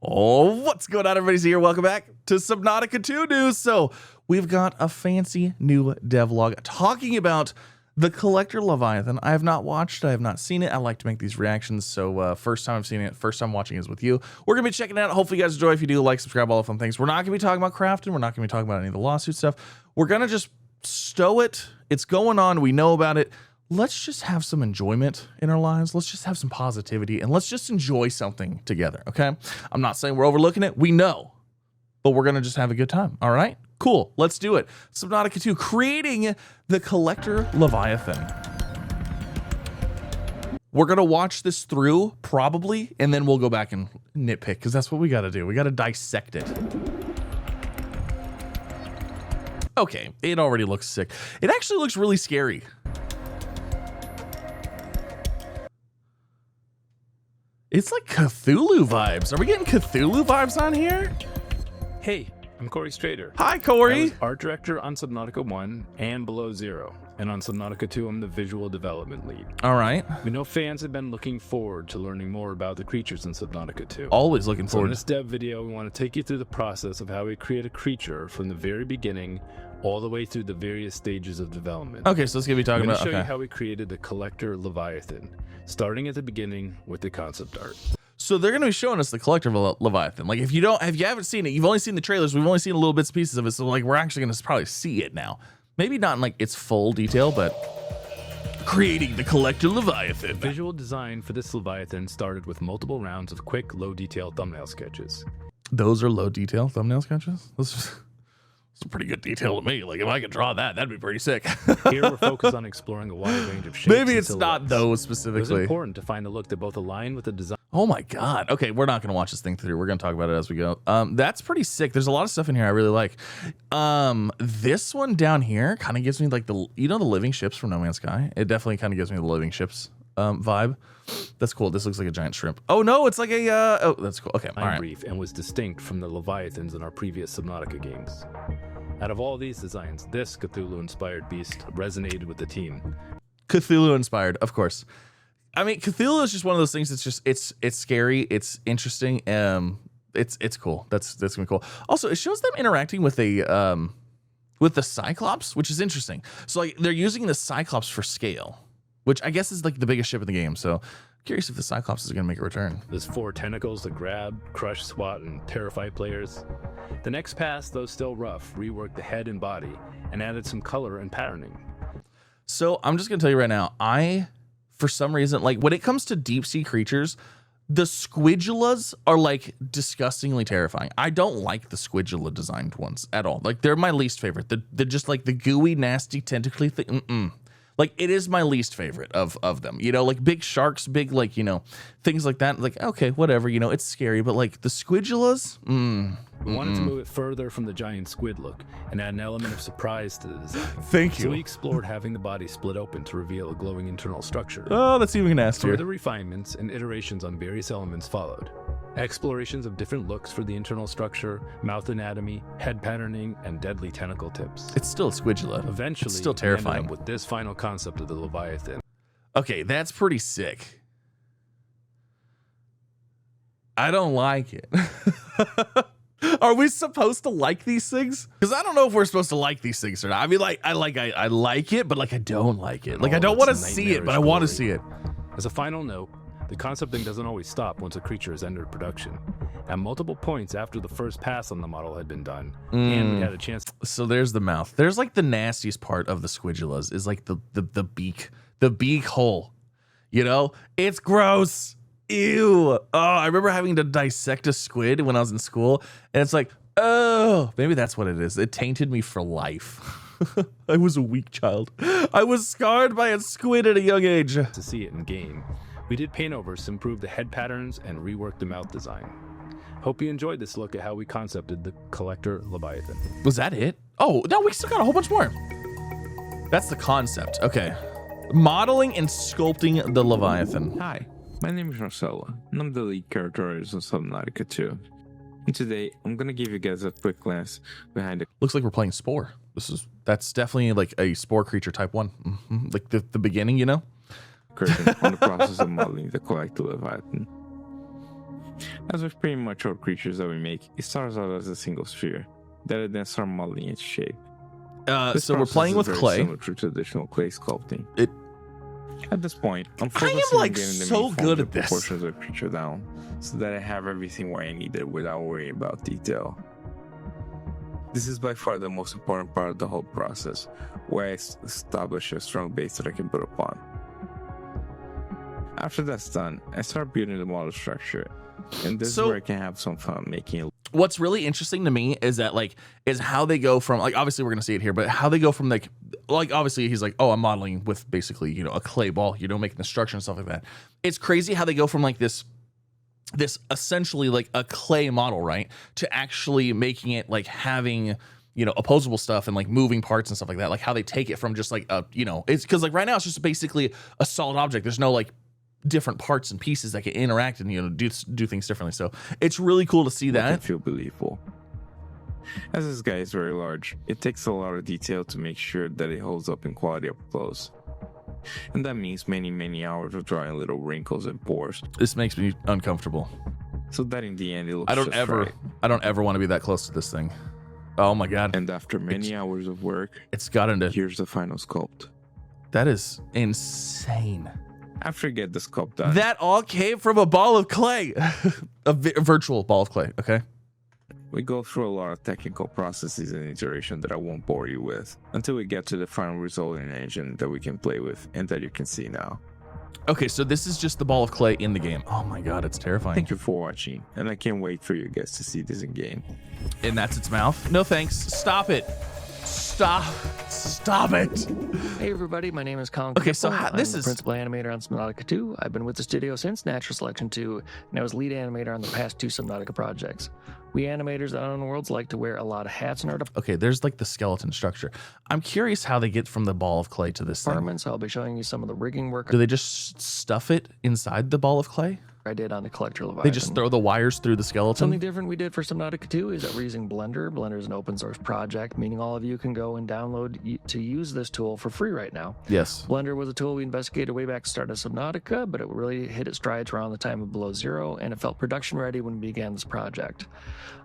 Oh, what's going on, everybody? Here, welcome back to Subnautica 2 news. So we've got a fancy new devlog talking about the Collector Leviathan. I have not watched, I have not seen it. I like to make these reactions, so first time I've seen it, first time watching is with you. We're gonna be checking it out. Hopefully you guys enjoy. If you do, like, subscribe, all the fun things. We're not gonna be talking about crafting. We're not gonna be talking about any of the lawsuit stuff. We're gonna just stow it. It's going on. We know about it. Let's just have some enjoyment in our lives. Let's just have some positivity, and let's just enjoy something together, okay? I'm not saying we're overlooking it. We know, but we're going to just have a good time, all right? Cool. Let's do it. Subnautica 2, creating the Collector Leviathan. We're going to watch this through, probably, and then we'll go back and nitpick, because that's what we got to do. We got to dissect it. Okay, it already looks sick. It actually looks really scary. It's like Cthulhu vibes. Are we getting Cthulhu vibes on here? Hey, I'm Corey Strader. Hi, Corey. I was art director on Subnautica 1 and Below Zero. And on Subnautica 2, I'm the visual development lead. All right. We know fans have been looking forward to learning more about the creatures in Subnautica 2. Always looking So in forward. this dev video, we want to take you through the process of how we create a creature from the very beginning all the way through the various stages of development. Okay, so let's get me talking I'm going about. to show Okay. you how we created the Collector Leviathan, starting at the beginning with the concept art. So they're going to be showing us the Collector Leviathan. Like if you haven't seen it, you've only seen the trailers. We've only seen little bits and pieces of it. So like we're actually going to probably see it now. Maybe not in like its full detail, but creating the Collector Leviathan. Visual design for this Leviathan started with multiple rounds of quick, low-detail thumbnail sketches. Those are low detail thumbnail sketches. It's a pretty good detail to me. Like if I could draw that, that'd be pretty sick. Here we're focused on exploring a wide range of shapes. Maybe and it's not silhouettes. those It was specifically. important to find a look that both align with the design. Oh my God. Okay, we're not going to watch this thing through. We're going to talk about it as we go. That's pretty sick. There's a lot of stuff in here I really like. This one down here kind of gives me like the living ships from No Man's Sky. It definitely kind of gives me the living ships vibe. That's cool. This looks like a giant shrimp. Oh no, it's like a oh, that's cool. Okay, all right. Brief and was distinct from the Leviathans in our previous Subnautica games. Out of all these designs, this Cthulhu-inspired beast resonated with the team. Cthulhu inspired, of course. I mean, Cthulhu is just one of those things that's just it's scary, it's interesting, it's cool. That's gonna be cool. Also, it shows them interacting with the Cyclops, which is interesting. So like they're using the Cyclops for scale, which I guess is like the biggest ship in the game. So curious if the Cyclops is gonna make a return. There's 4 tentacles that grab, crush, swat, and terrify players. The next pass, though still rough, reworked the head and body and added some color and patterning. So I'm just gonna tell you right now, for some reason, like when it comes to deep sea creatures, the squidulas are like disgustingly terrifying. I don't like the squidula designed ones at all. Like they're my least favorite. They're just like the gooey, nasty, tentacly thing. Like it is my least favorite of them. You know, like big sharks, big like, you know, things like that. Like, okay, whatever, you know, it's scary, but like the squidulas, We wanted to move it further from the giant squid look and add an element of surprise to the design. Thank So you. we explored having the body split open to reveal a glowing internal structure. Oh, that's even nastier. Further refinements and iterations on various elements followed. Explorations of different looks for the internal structure, mouth anatomy, head patterning, and deadly tentacle tips. It's still a squidula. Eventually, it's still we ended terrifying. up with this final concept of the Leviathan. Okay, that's pretty sick. I don't like it. Are we supposed to like these things? Because I don't know if we're supposed to like these things or not. I mean, like, I like it, but like, I don't like it. Like, I don't want to see it, but I want to see it. As a final note, the concepting doesn't always stop once a creature has entered production. At multiple points after the first pass on the model had been done, and we had a chance. So there's the mouth. There's like the nastiest part of the squidulas is like the beak hole. You know, it's gross. Ew. Oh, I remember having to dissect a squid when I was in school, and it's like, oh, maybe that's what it is. It tainted me for life. I was a weak child. I was scarred by a squid at a young age. To see it in game. We did paint overs to improve the head patterns and rework the mouth design. Hope you enjoyed this look at how we concepted the Collector Leviathan. Was that it? Oh, no, we still got a whole bunch more. That's the concept. Okay. Modeling and sculpting the Leviathan. Hi, my name is Marcelo, and I'm the lead character artist on Subnautica 2. And today, I'm gonna give you guys a quick glance behind the Looks like we're playing Spore. That's definitely like a Spore creature type 1. Like the beginning, you know? curtain on the process of modeling the Collector Leviathan. As with pretty much all creatures that we make, it starts out as a single sphere, that it then starts modeling its shape. So we're playing with clay. Similar to traditional clay sculpting. At this point, I'm I focusing am on like getting the so main good forms at and this. proportions of the creature down, so that I have everything where I need it without worrying about detail. This is by far the most important part of the whole process, where I establish a strong base that I can build upon. After that's done, I start building the model structure, and this is where I can have some fun making it. What's really interesting to me is that is how they go from obviously we're gonna see it here, but how they go from obviously he's like, oh, I'm modeling with basically a clay ball, making the structure and stuff like that. It's crazy how they go from this essentially a clay model, right, to actually making it having opposable stuff and moving parts and stuff like that. Like how they take it from just it's because right now it's just basically a solid object. There's no different parts and pieces that can interact and do things differently. So it's really cool to see that. It feel believable. As this guy is very large, it takes a lot of detail to make sure that it holds up in quality up close. And that means many hours of drawing little wrinkles and pores. This makes me uncomfortable. So that in the end it looks I don't just ever right. want to be that close to this thing. Oh my god. And after many hours of work, it's got into here's the final sculpt. That is insane. After you get the sculpt done, that all came from a ball of clay. a virtual ball of clay, okay? We go through a lot of technical processes and iteration that I won't bore you with until we get to the final result in an engine that we can play with and that you can see now. Okay, so this is just the ball of clay in the game. Oh my god, it's terrifying. Thank you for watching, and I can't wait for you guys to see this in game. And that's its mouth? No thanks. Stop it. Stop it. Hey everybody, my name is Colin. Okay, so this I'm is the principal animator on Subnautica 2. I've been with the studio since Natural Selection 2, and I was lead animator on the past 2 Subnautica projects. We animators out on the worlds like to wear a lot of hats in our Okay, there's the skeleton structure. I'm curious how they get from the ball of clay to this department, so I'll be showing you some of the rigging work Do they just stuff it inside the ball of clay? I did on the Collector Leviathan. They just throw the wires through the skeleton? Something different we did for Subnautica 2 is that we're using Blender. Blender is an open source project, meaning all of you can go and download to use this tool for free right now. Yes. Blender was a tool we investigated way back at the start of Subnautica, but it really hit its strides around the time of Below Zero, and it felt production ready when we began this project.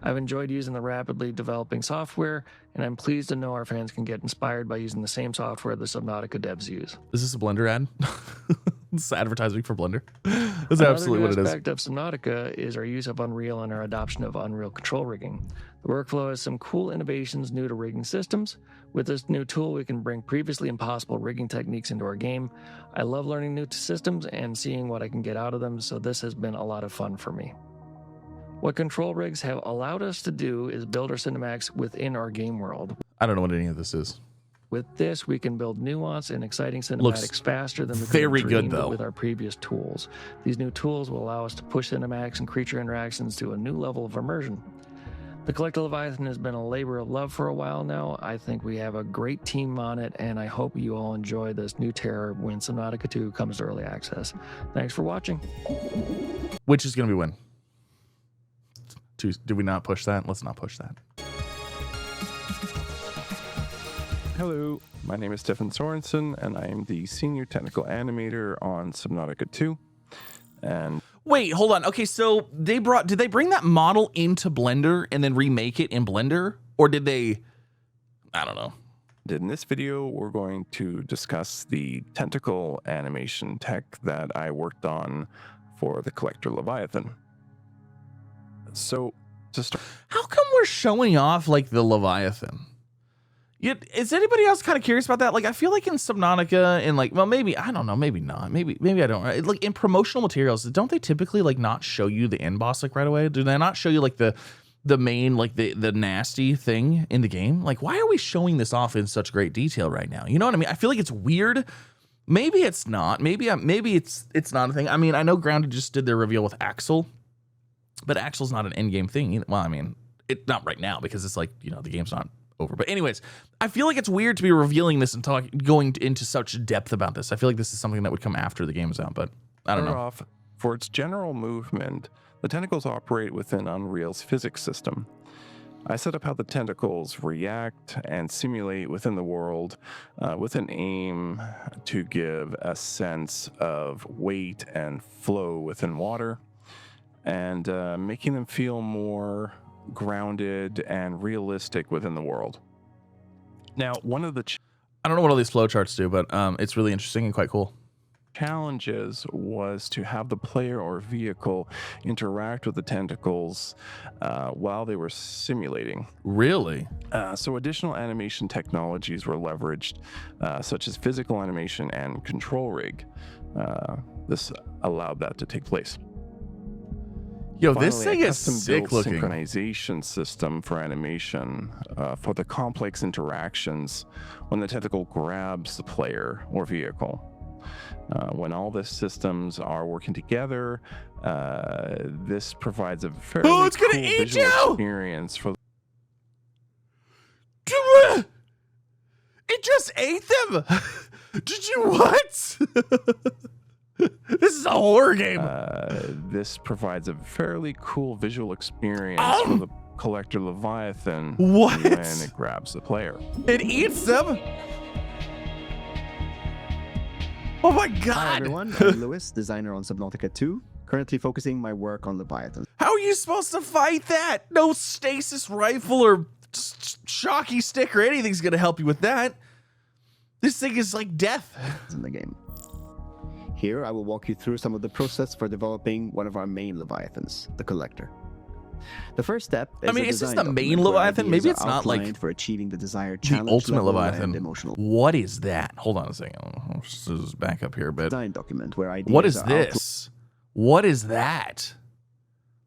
I've enjoyed using the rapidly developing software, and I'm pleased to know our fans can get inspired by using the same software the Subnautica devs use. Is this a Blender ad? It's advertising for Blender. That's absolutely what it is. Another aspect of Subnautica is our use of Unreal and our adoption of Unreal control rigging. The workflow has some cool innovations new to rigging systems. With this new tool, we can bring previously impossible rigging techniques into our game. I love learning new systems and seeing what I can get out of them, so this has been a lot of fun for me. What control rigs have allowed us to do is build our cinematics within our game world. I don't know what any of this is. With this, we can build nuanced and exciting cinematics faster than we could very have good, dreamed though. with our previous tools. These new tools will allow us to push cinematics and creature interactions to a new level of immersion. The Collector Leviathan has been a labor of love for a while now. I think we have a great team on it, and I hope you all enjoy this new terror when Subnautica 2 comes to early access. Thanks for watching. Which is going to be when? Did we not push that? Let's not push that. Hello, my name is Stefan Sorensen, and I am the senior technical animator on Subnautica 2. And wait, hold on. Okay, so did they bring that model into Blender and then remake it in Blender, or did they? I don't know. in this video, we're going to discuss the tentacle animation tech that I worked on for the Collector Leviathan. So to start, how come we're showing off like the Leviathan? Is anybody else kind of curious about that? Like, I feel like in Subnautica and like, well, maybe, I don't know, maybe not. Maybe I don't. Like in promotional materials, don't they typically like not show you the end boss like right away? Do they not show you like the main, like the nasty thing in the game? Like, why are we showing this off in such great detail right now? You know what I mean? I feel like it's weird. Maybe it's not. Maybe it's not a thing. I mean, I know Grounded just did their reveal with Axel, but Axel's not an end game thing either. Well, I mean, it's not right now because it's like, you know, the game's not over. But anyways, I feel like it's weird to be revealing this and going into such depth about this. I feel like this is something that would come after the game is out, but I don't know. Off, for its general movement, the tentacles operate within Unreal's physics system. I set up how the tentacles react and simulate within the world with an aim to give a sense of weight and flow within water. and making them feel more grounded and realistic within the world. Now, one of the I don't know what all these flowcharts do, but it's really interesting and quite cool. challenges was to have the player or vehicle interact with the tentacles while they were simulating. Really? So additional animation technologies were leveraged, such as physical animation and control rig. This allowed that to take place. Yo, this Finally, thing a is sick custom-built looking. synchronization system for animation for the complex interactions when the tentacle grabs the player or vehicle. When all the systems are working together, this provides a fairly Oh, it's gonna cool eat visual you! experience for. It just ate them. Did you what? This is a horror game. This provides a fairly cool visual experience for the collector Leviathan What? when it grabs the player. It eats them. Oh my Hi god. everyone, I'm Lewis, designer on Subnautica 2, currently focusing my work on Leviathan. How are you supposed to fight that? No stasis rifle or shocky stick or anything's gonna help you with that. This thing is like death. In the game. Here, I will walk you through some of the process for developing one of our main Leviathans, the Collector. The first step is I mean, a is this design the main document where Leviathan? ideas Maybe are it's not like outlined for achieving the desired the challenge ultimate level Leviathan. and emotional What is that? Hold on a second. This is back up here a bit. design document where ideas What is are this? What is that?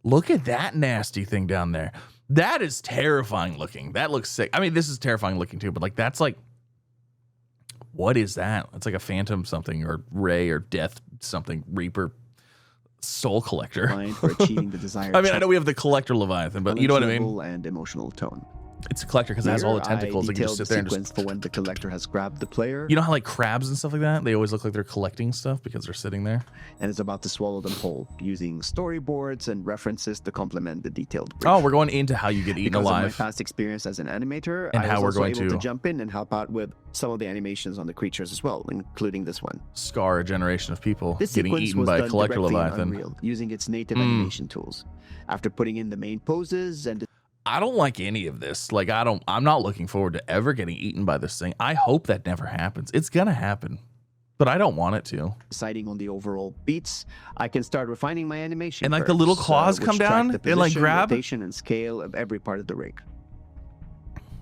Look at that nasty thing down there. That is terrifying looking. That looks sick. I mean, this is terrifying looking too, but like that's like, what is that? It's like a phantom something or ray or death something, reaper, soul collector. outlined for achieving the desired I mean, I know we have the collector Leviathan, but you know what I mean? level and emotional tone. It's a collector because it has all the Here, tentacles. I They can just detailed sit there and the sequence just, for when the Collector has grabbed the player you know how like crabs and stuff like that? They always look like they're collecting stuff because they're sitting there. and is about to swallow them whole, using storyboards and references to complement the detailed brief. Oh, we're going into how you get eaten Because of my alive. past experience as an animator, And I how was we're also going able to- to jump in and help out with some of the animations on the creatures as well, including this one. Scar a generation of people This getting sequence eaten was by a done collector directly in Leviathan. Unreal, using its native animation tools. After putting in the main poses and I don't like any of this. Like I'm not looking forward to ever getting eaten by this thing. I hope that never happens. It's gonna happen, but I don't want it to. deciding on the overall beats, I can start refining my animation. And, like, the little curves, claws which come track down the and, like, position, grab? rotation, and scale of every part of the rig.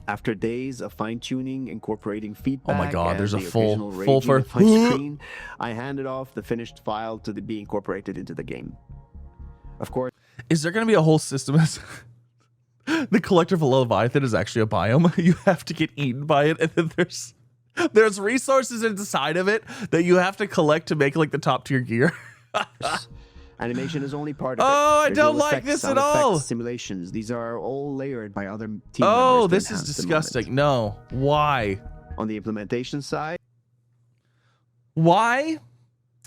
After days of fine-tuning, incorporating feedback, Oh my God, and there's a the full occasional raging for of my screen, I handed off the finished file to be incorporated into the game. Of course, Is there gonna be a whole system? The collector of a Leviathan is actually a biome. You have to get eaten by it, and then there's resources inside of it that you have to collect to make like the top tier gear. animation is only part of it. Oh, I Visual don't like effects, this sound at all. effects, simulations, these are all layered by other team Oh, members this to is enhance the disgusting. moment. No, why? On the implementation side, Why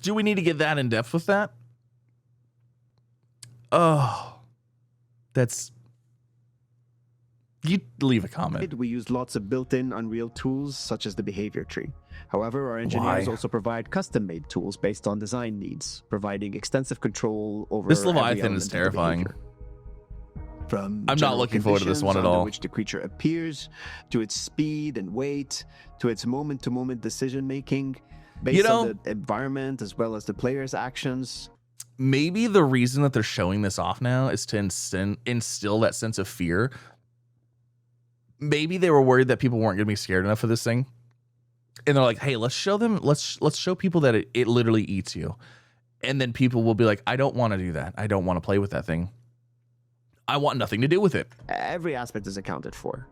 do we need to get that in depth with that? Oh, that's. You leave a comment. we use lots of built-in Unreal tools such as the behavior tree. However, our engineers Why? also provide custom-made tools based on design needs, providing extensive control over This every Leviathan element is of the terrifying. behavior. From I'm not general looking forward to this one at conditions under all. which the creature appears, to its speed and weight, to its moment-to-moment decision-making, based know- on the environment as well as the player's actions. Maybe the reason that they're showing this off now is to instill that sense of fear. Maybe they were worried that people weren't going to be scared enough of this thing, and they're like, "Hey, let's show them. Let's show people that it literally eats you," and then people will be like, "I don't want to do that. I don't want to play with that thing. I want nothing to do with it." Every aspect is accounted for.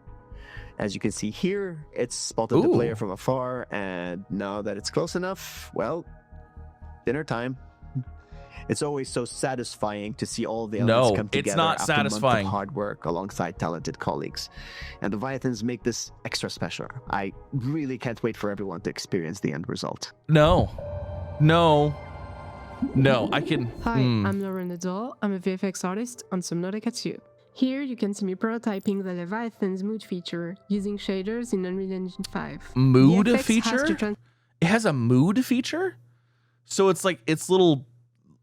As you can see here, it's spotted the Ooh. player from afar, and now that it's close enough, well, dinner time. It's always so satisfying to see all the elements No, come it's together not after a month of satisfying. hard work alongside talented colleagues. And the Leviathans make this extra special. I really can't wait for everyone to experience the end result. No. I can. Hi, I'm Lauren Nadal. I'm a VFX artist on Subnautica 2. Here you can see me prototyping the Leviathan's mood feature using shaders in Unreal Engine 5. Mood VFX has feature? to It has a mood feature, so it's like its little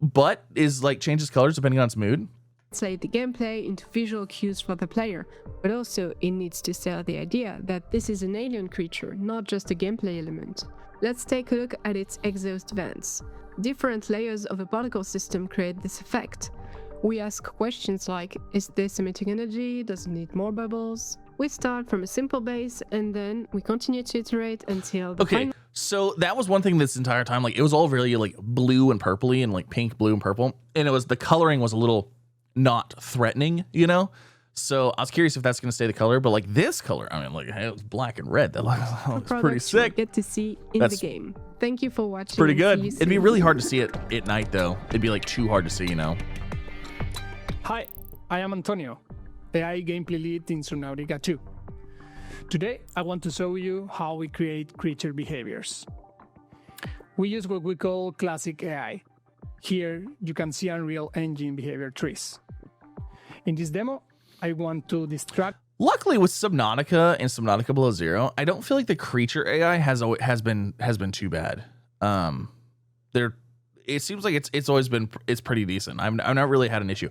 but is like changes colors depending on its mood. Translate the gameplay into visual cues for the player, but also it needs to sell the idea that this is an alien creature, not just a gameplay element. Let's take a look at its exhaust vents. Different layers of a particle system create this effect. We ask questions like, is this emitting energy? Does it need more bubbles? We start from a simple base and then we continue to iterate until the final. So that was one thing this entire time, like it was all really like blue and purpley and like pink, blue and purple. And it was, the coloring was a little not threatening, you know? So I was curious if that's going to stay the color, but like this color, I mean, like it was black and red. That looks pretty sick. Get to see in the game. Thank you for watching. Pretty good. It'd be really hard to see it at night though. It'd be like too hard to see, you know? Hi, I am Antonio, AI gameplay lead in Subnautica 2. Today, I want to show you how we create creature behaviors. We use what we call classic AI. Here, you can see Unreal Engine behavior trees. In this demo, I want to distract. Luckily, with Subnautica and Subnautica Below Zero, I don't feel like the creature AI has been too bad. It seems like it's pretty decent. I've not really had an issue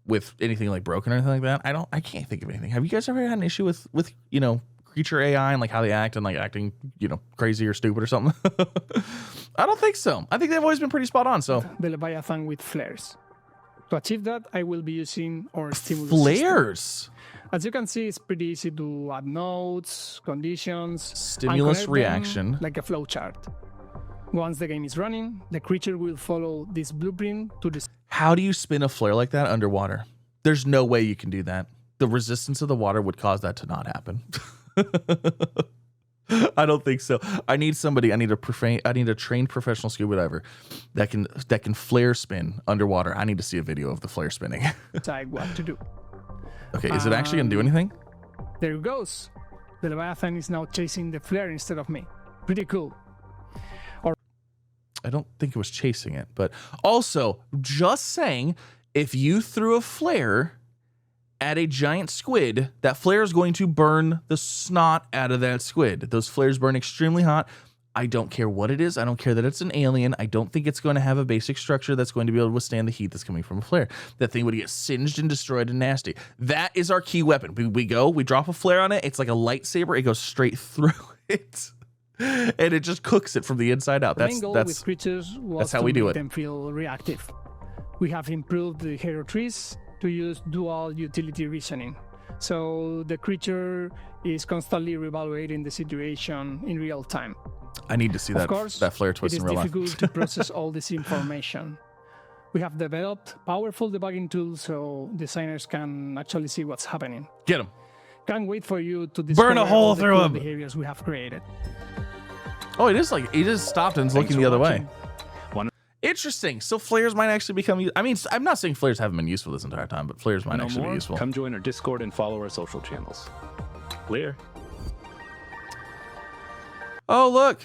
with anything like broken or anything like that. I can't think of anything. Have you guys ever had an issue with you know, creature AI and like how they act and like acting, you know, crazy or stupid or something? I don't think so. I think they've always been pretty spot on. So the Levithan with flares. To achieve that, I will be using our stimulus flares. System. As you can see, it's pretty easy to add nodes, conditions, stimulus reaction, like a flowchart. Once the game is running, the creature will follow this blueprint to the. How do you spin a flare like that underwater? There's no way you can do that. The resistance of the water would cause that to not happen. I don't think so. I need somebody. I need a trained professional scuba diver that can flare spin underwater. I need to see a video of the flare spinning. Decide what to do. Okay, is it actually gonna do anything? There it goes. The Leviathan is now chasing the flare instead of me. Pretty cool. I don't think it was chasing it, but also just saying, if you threw a flare at a giant squid, that flare is going to burn the snot out of that squid. Those flares burn extremely hot. I don't care what it is. I don't care that it's an alien. I don't think it's going to have a basic structure that's going to be able to withstand the heat that's coming from a flare. That thing would get singed and destroyed and nasty. That is our key weapon. We drop a flare on it. It's like a lightsaber. It goes straight through it. And it just cooks it from the inside out. That's with creatures was how we do it. Them feel reactive. We have improved the hero trees to use dual utility reasoning. So the creature is constantly reevaluating the situation in real time. I need to see that flare twist in real life. It is difficult to process all this information. We have developed powerful debugging tools so designers can actually see what's happening. Get him. Can't wait for you to discover burn a hole all the through cool him. behaviors we have created. Oh, it is like he just stopped and is looking the other way. One Interesting. So flares might actually become. I mean, I'm not saying flares haven't been useful this entire time, but flares might actually be useful. Come join our Discord and follow our social channels. Clear. Oh, look.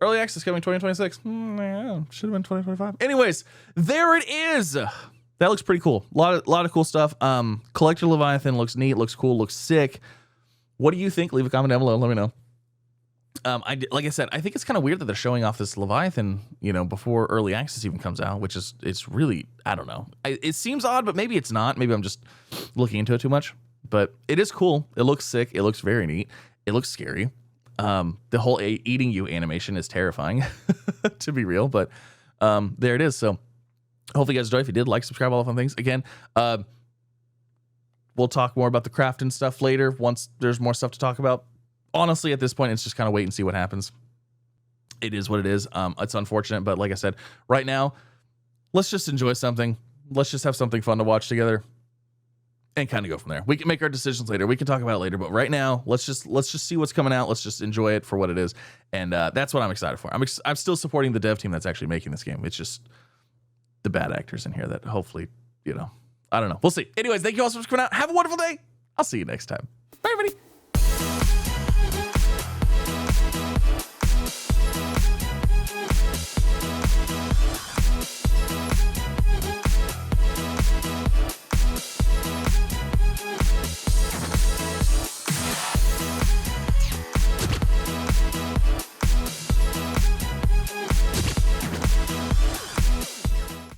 Early access coming 2026. Yeah, should have been 2025. Anyways, there it is. That looks pretty cool. A lot of cool stuff. Collector Leviathan looks neat, looks cool, looks sick. What do you think? Leave a comment down below. Let me know. Like I said, I think it's kind of weird that they're showing off this Leviathan, you know, before early access even comes out, which is, it's really, I don't know. It seems odd, but maybe it's not. Maybe I'm just looking into it too much. But it is cool. It looks sick. It looks very neat. It looks scary. The whole eating you animation is terrifying, to be real. But there it is. So hopefully you guys enjoy. If you did, like, subscribe, all the fun things. Again, we'll talk more about the craft and stuff later once there's more stuff to talk about. Honestly, at this point, it's just kind of wait and see what happens. It is what it is. It's unfortunate, but like I said, right now, let's just enjoy something. Let's just have something fun to watch together and kind of go from there. We can make our decisions later. We can talk about it later, but right now, let's just see what's coming out. Let's just enjoy it for what it is, and that's what I'm excited for. I'm still supporting the dev team that's actually making this game. It's just the bad actors in here that hopefully, you know, I don't know. We'll see. Anyways, thank you all so much for coming out. Have a wonderful day. I'll see you next time. Bye, everybody.